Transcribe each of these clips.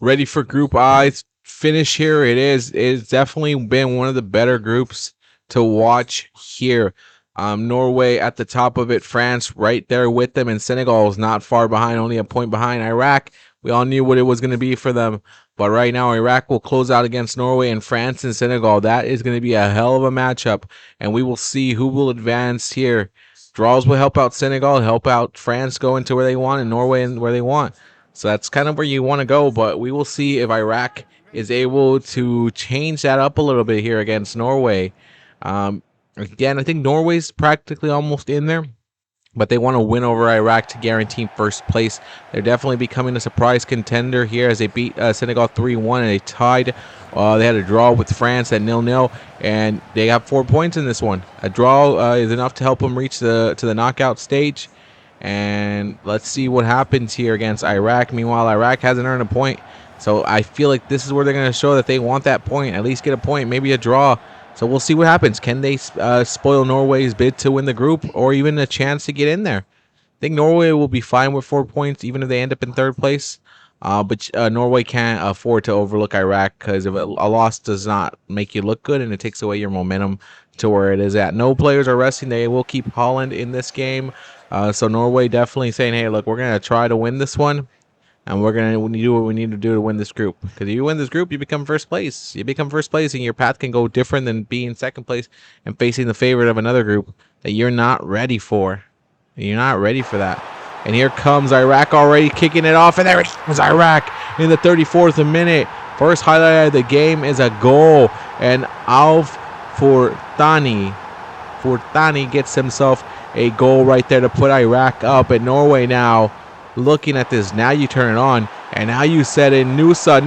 ready for Group I's finish here. It's definitely been one of the better groups to watch here. Norway at the top of it, France right there with them, and Senegal is not far behind, only a point behind Iraq. We all knew what it was going to be for them, but right now Iraq will close out against Norway, and France and Senegal. That is going to be a hell of a matchup, and we will see who will advance here. Draws will help out Senegal, help out France go into where they want, and Norway and where they want. So that's kind of where you want to go, but we will see if Iraq is able to change that up a little bit here against Norway. Again, I think Norway's practically almost in there, but they want to win over Iraq to guarantee first place. They're definitely becoming a surprise contender here as they beat Senegal 3-1 and they tied. They had a draw with France at 0-0, and they got 4 points in this one. A draw is enough to help them reach to the knockout stage. And let's see what happens here against Iraq. Meanwhile, Iraq hasn't earned a point. So I feel like this is where they're going to show that they want that point. At least get a point, maybe a draw. So we'll see what happens. Can they spoil Norway's bid to win the group or even a chance to get in there? I think Norway will be fine with 4 points even if they end up in third place. But Norway can't afford to overlook Iraq because if a loss does not make you look good and it takes away your momentum to where it is at. No players are resting. They will keep Holland in this game. So Norway definitely saying, hey, look, we're going to try to win this one. And we're going to do what we need to do to win this group. Because if you win this group, you become first place. You become first place, and your path can go different than being second place and facing the favorite of another group that you're not ready for. You're not ready for that. And here comes Iraq already kicking it off. And there it is, Iraq in the 34th minute. First highlight of the game is a goal. And Alf Fortani gets himself a goal right there to put Iraq up. And Norway now looking at this. Now you turn it on. And now you set in Nusa.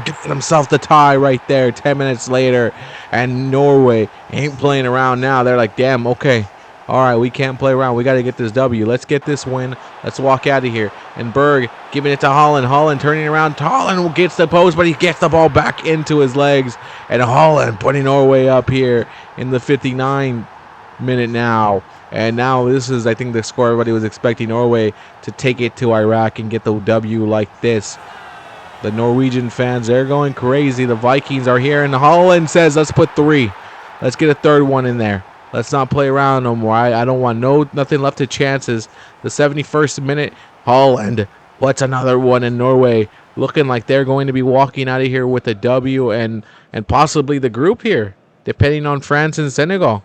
Get himself the tie right there 10 minutes later. And Norway ain't playing around now. They're like, damn, okay. All right, we can't play around. We got to get this W. Let's get this win. Let's walk out of here. And Berg giving it to Holland. Holland turning around. Holland gets the post, but he gets the ball back into his legs. And Holland putting Norway up here in the 59th minute now. And now this is, I think, the score everybody was expecting. Norway to take it to Iraq and get the W like this. The Norwegian fans, they're going crazy. The Vikings are here. And Holland says, let's put 3. Let's get a third one in there. Let's not play around no more. I don't want nothing left to chances. The 71st minute, Holland puts another one in. Norway looking like they're going to be walking out of here with a W and possibly the group here, depending on France and Senegal.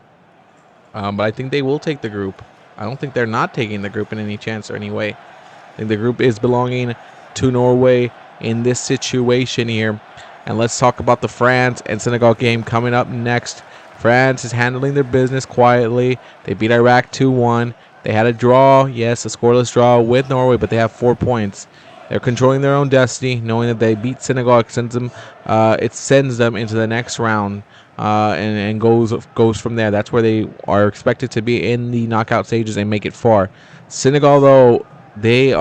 But I think they will take the group. I don't think they're not taking the group in any chance or any way. I think the group is belonging to Norway in this situation here. And let's talk about the France and Senegal game coming up next. France is handling their business quietly. They beat Iraq 2-1. They had a draw, yes, a scoreless draw with Norway, but they have 4 points. They're controlling their own destiny, knowing that they beat Senegal. It sends them into the next round and goes from there. That's where they are expected to be in the knockout stages and make it far. Senegal, though, they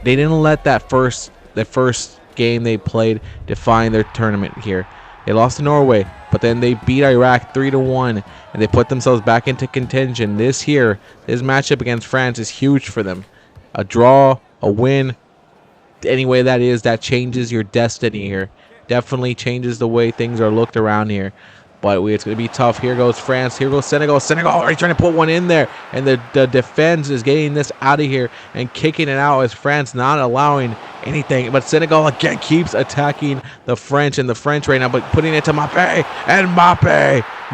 didn't let the first game they played define their tournament here. They lost to Norway, but then they beat Iraq 3-1, and they put themselves back into contention. This matchup against France is huge for them. A draw, a win, any way that is, that changes your destiny here. Definitely changes the way things are looked around here. But it's going to be tough. Here goes France. Here goes Senegal. Senegal already trying to put one in there. And the defense is getting this out of here and kicking it out as France not allowing anything. But Senegal again keeps attacking the French. And the French right now, but putting it to Mbappe. And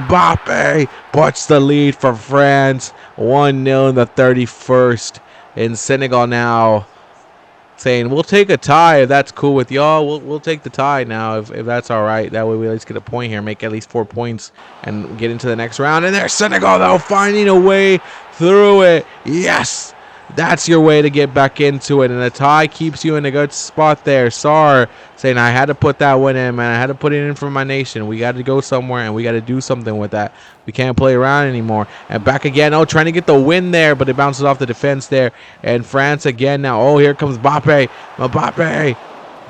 Mbappe puts the lead for France. 1-0 in the 31st. And Senegal now saying, we'll take a tie if that's cool with y'all. We'll take the tie now if that's all right. That way we at least get a point here, make at least 4 points, and get into the next round. And there's Senegal, though, finding a way through it. Yes, that's your way to get back into it. And a tie keeps you in a good spot there. Sar saying, I had to put that one in, man. I had to put it in for my nation. We got to go somewhere, and we got to do something with that. We can't play around anymore. And back again. Oh, trying to get the win there, but it bounces off the defense there. And France again now. Oh, here comes Mbappe. Mbappe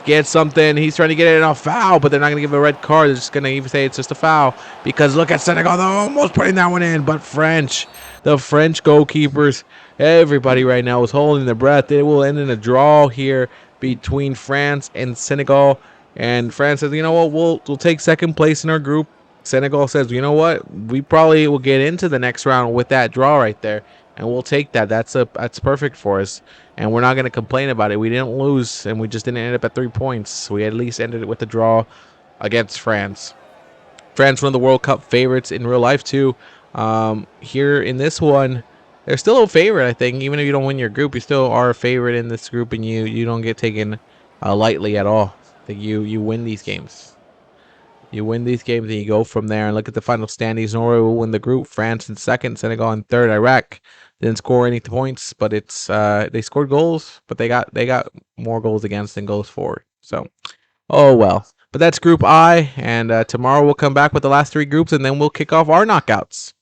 gets something. He's trying to get it in a foul, but they're not going to give a red card. They're just going to even say it's just a foul. Because look at Senegal. They're almost putting that one in, but the French goalkeepers, everybody right now is holding their breath. It will end in a draw here. between France and Senegal. And France says, you know what, we'll take second place in our group. Senegal says, you know what, we probably will get into the next round with that draw right there, and we'll take that. That's perfect for us, and we're not going to complain about it. We didn't lose, and we just didn't end up at 3 points. We at least ended it with a draw against France. France, one of the World Cup favorites in real life too. Here in this one, they're still a favorite. I think even if you don't win your group, you still are a favorite in this group, and you don't get taken lightly at all. I think you win these games. You win these games and you go from there. And look at the final standings. Norway will win the group. France in second. Senegal in third. Iraq didn't score any points, but it's they scored goals, but they got more goals against than goals for. So, oh well. But that's Group I, and tomorrow we'll come back with the last 3 groups, and then we'll kick off our knockouts.